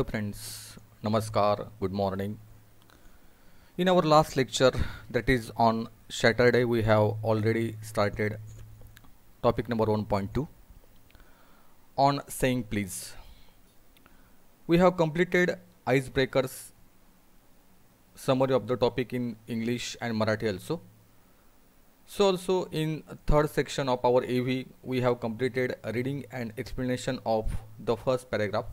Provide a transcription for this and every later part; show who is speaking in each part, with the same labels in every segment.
Speaker 1: friends, Namaskar, good morning. In our last lecture, that is on Saturday, we have already started topic number 1.2 on saying please. We have completed icebreakers summary of the topic in English and Marathi also. So also in third section of our AV, we have completed a reading and explanation of the first paragraph.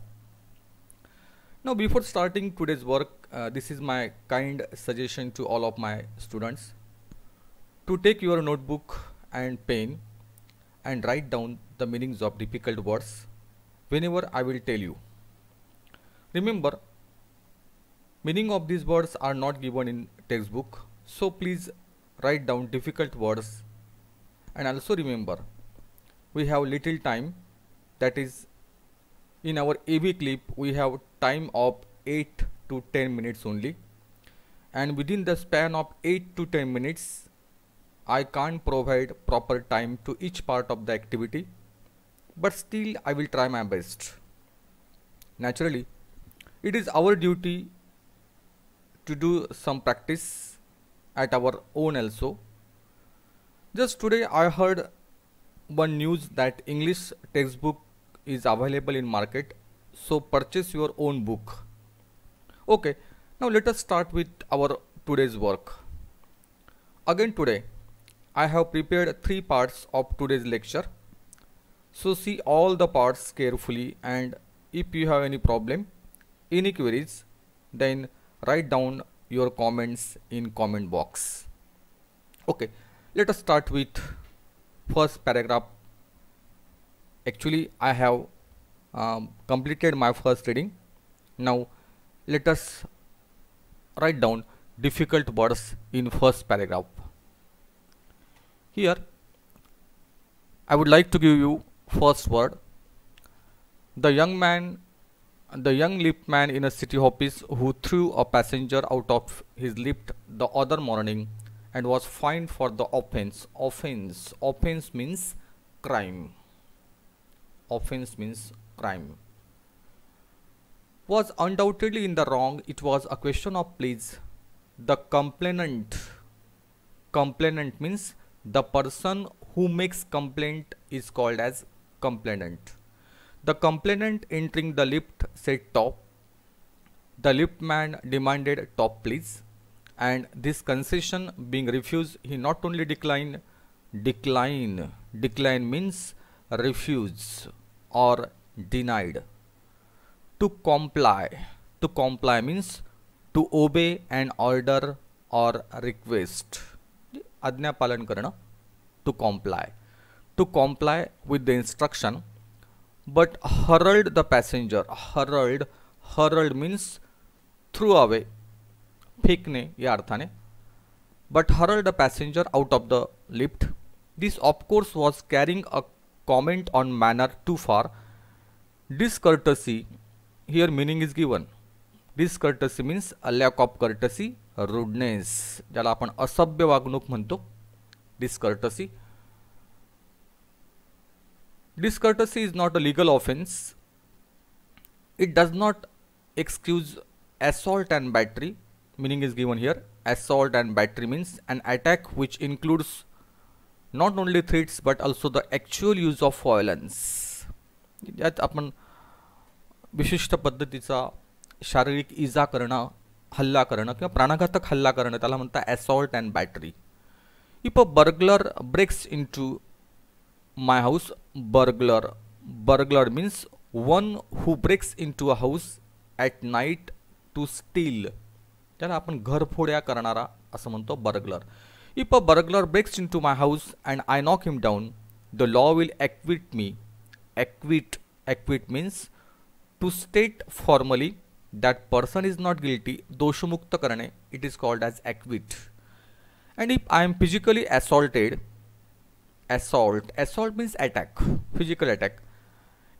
Speaker 1: Now before starting today's work, this is my kind suggestion to all of my students to take your notebook and pen and write down the meanings of difficult words whenever I will tell you. Remember, meaning of these words are not given in textbook, so please write down difficult words. And also remember, we have little time, that is in our AV clip we have time of 8 to 10 minutes only, and within the span of 8 to 10 minutes I can't provide proper time to each part of the activity, but still I will try my best. Naturally, it is our duty to do some practice at our own also. Just today I heard one news that English textbook is available in market, so purchase your own book. Okay, now let us start with our today's work. Again today I have prepared 3 parts of today's lecture, so see all the parts carefully, and if you have any problem, any queries, then write down your comments in comment box. Okay, let us start with first paragraph. Actually I have completed my first reading. Now let us write down difficult words in first paragraph. Here I would like to give you first word. The young liftman in a city office who threw a passenger out of his lift the other morning and was fined for the offense. Offense means crime. Offense means crime. Was undoubtedly in the wrong. It was a question of please. The complainant means the person who makes complaint is called as complainant. The complainant entering the lift said top. The liftman demanded top please, and this concession being refused, he not only decline means refuse or denied. To comply means to obey an order or request. आज्ञा पालन करणं. To comply with the instruction, but hurled the passenger. Hurled means threw away, फेकणे या अर्थाने. But hurled the passenger out of the lift. This of course was carrying a comment on manner too far. Discourtesy, here meaning is given. Discourtesy means a lack of courtesy, rudeness, ज्याला आपण असभ्य वागणूक म्हणतो. Discourtesy. Discourtesy is not a legal offense. It does not excuse assault and battery. Meaning is given here. Assault and battery means an attack which includes not only threats but also the actual use of violence. यात आपण विशिष्ट पद्धतीचा शारीरिक इजा करणं, हल्ला करणं किंवा प्राणघातक हल्ला करणं त्याला म्हणतात assault and battery. If a burglar breaks into my house, burglar means one who breaks into a house at night to steal. त्याला आपण घरफोड्या करणारा असं म्हणतो burglar. If a burglar breaks into my house and I knock him down, the law will acquit me. Acquit means to state formally that person is not guilty. दोषमुक्त करणे, it is called as acquit. And if I am physically assaulted, assault means attack, physical attack,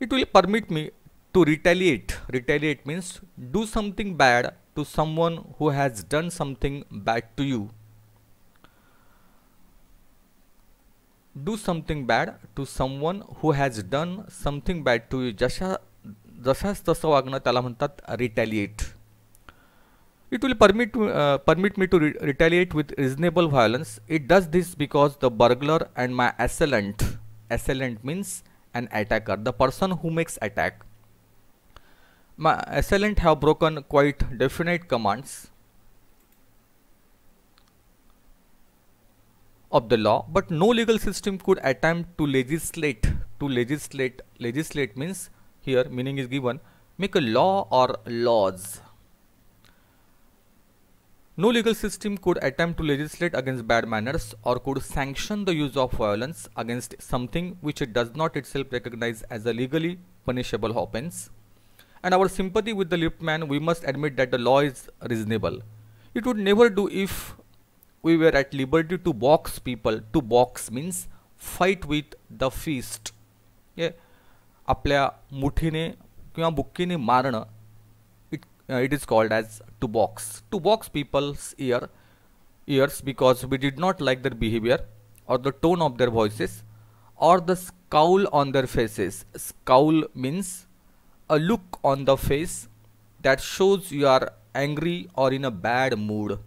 Speaker 1: it will permit me to retaliate. Retaliate means do something bad to someone who has done something bad to you. Do something bad to someone who has done something bad to you. जशास तसं वागणं त्याला म्हणतात retaliate. It will permit me to retaliate with reasonable violence. It does this because the burglar and my assailant means an attacker, the person who makes attack. My assailant have broken quite definite commands of the law, but no legal system could attempt to legislate. Legislate means, here meaning is given, make a law or laws. No legal system could attempt to legislate against bad manners or could sanction the use of violence against something which it does not itself recognize as a legally punishable offense. And our sympathy with the liftman, we must admit that the law is reasonable. It would never do if we were at liberty to box people. To box means fight with the fist. आपल्या मुठीने किंवा बुक्कीने मारणं, it is called as to box people's ears because we did not like their behavior or the tone of their voices or the scowl on their faces. Scowl means a look on the face that shows you are angry or in a bad mood.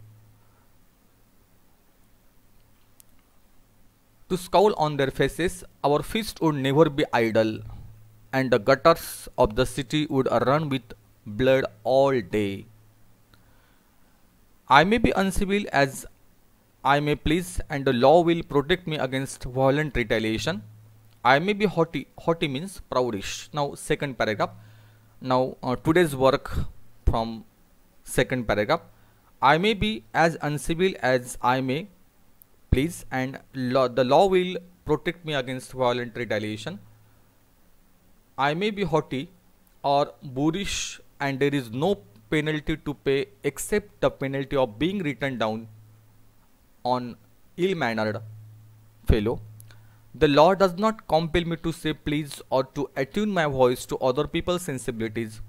Speaker 1: To scowl on their faces, our fist would never be idle and the gutters of the city would run with blood all day. I may be uncivil as I may please, and the law will protect me against violent retaliation. I may be haughty means proudish. Now second paragraph. Now today's work from second paragraph. I may be as uncivil as I may please, and the law will protect me against violent retaliation. I may be haughty or boorish, and there is no penalty to pay except the penalty of being written down on ill-mannered fellow. The law does not compel me to say please or to attune my voice to other people's sensibilities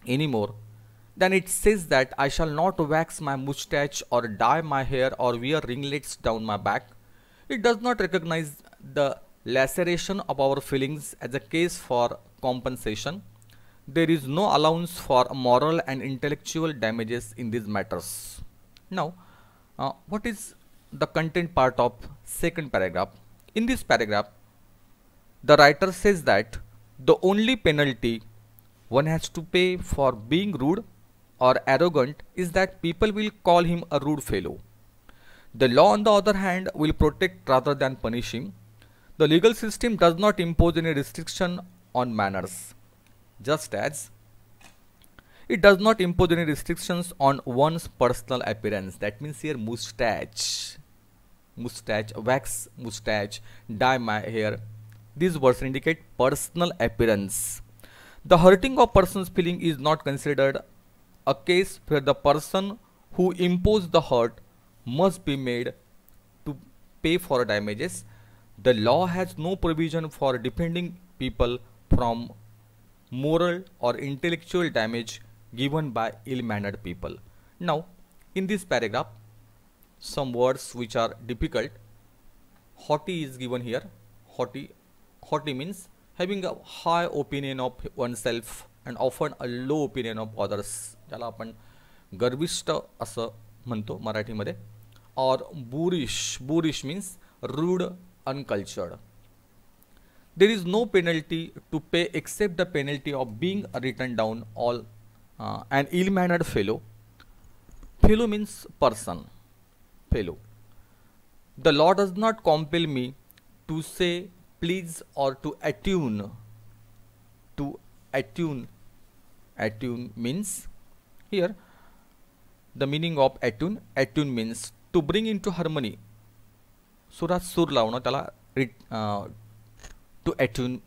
Speaker 1: any more than it says that I shall not wax my moustache or dye my hair or wear ringlets down my back. It does not recognize the laceration of our feelings as a case for compensation. There is no allowance for moral and intellectual damages in these matters. Now, what is the content part of second paragraph? In this paragraph, the writer says that the only penalty one has to pay for being rude or arrogant is that people will call him a rude fellow. The law, on the other hand, will protect rather than punish him. The legal system does not impose any restriction on manners, just as it does not impose any restrictions on one's personal appearance. That means here moustache, wax moustache, dye my hair. These words indicate personal appearance. The hurting of person's feeling is not considered a case where the person who imposed the hurt must be made to pay for damages. The law has no provision for defending people from moral or intellectual damage given by ill-mannered people. Now, in this paragraph, some words which are difficult. Haughty is given here. Haughty means having a high opinion of oneself and often a low opinion of others. ज्याला आपण गर्विष्ठ असं म्हणतो मराठीमध्ये. Or boorish means rude, uncultured. There is no penalty to pay except the penalty of being written down all an ill-mannered fellow. Fellow means person. Fellow. The law does not compel me to say please or to attune. To attune means, here the meaning of attune. Attune means to bring into harmony. सुरात सूर लावणं त्याला to attune,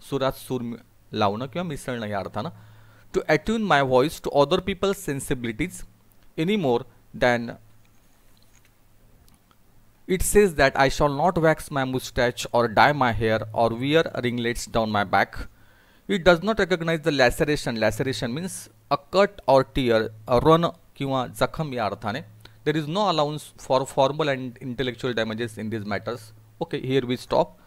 Speaker 1: सुरात सूर लावणं किंवा मिसळणं या अर्थानं. To attune my voice to other people's sensibilities any more than it says that I shall not wax my moustache or dye my hair or wear ringlets down my back. It does not recognize the laceration. Laceration means a cut or tear, a run किंवा जखम या अर्थाने. There is no allowance for formal and intellectual damages in these matters. Okay, here we stop.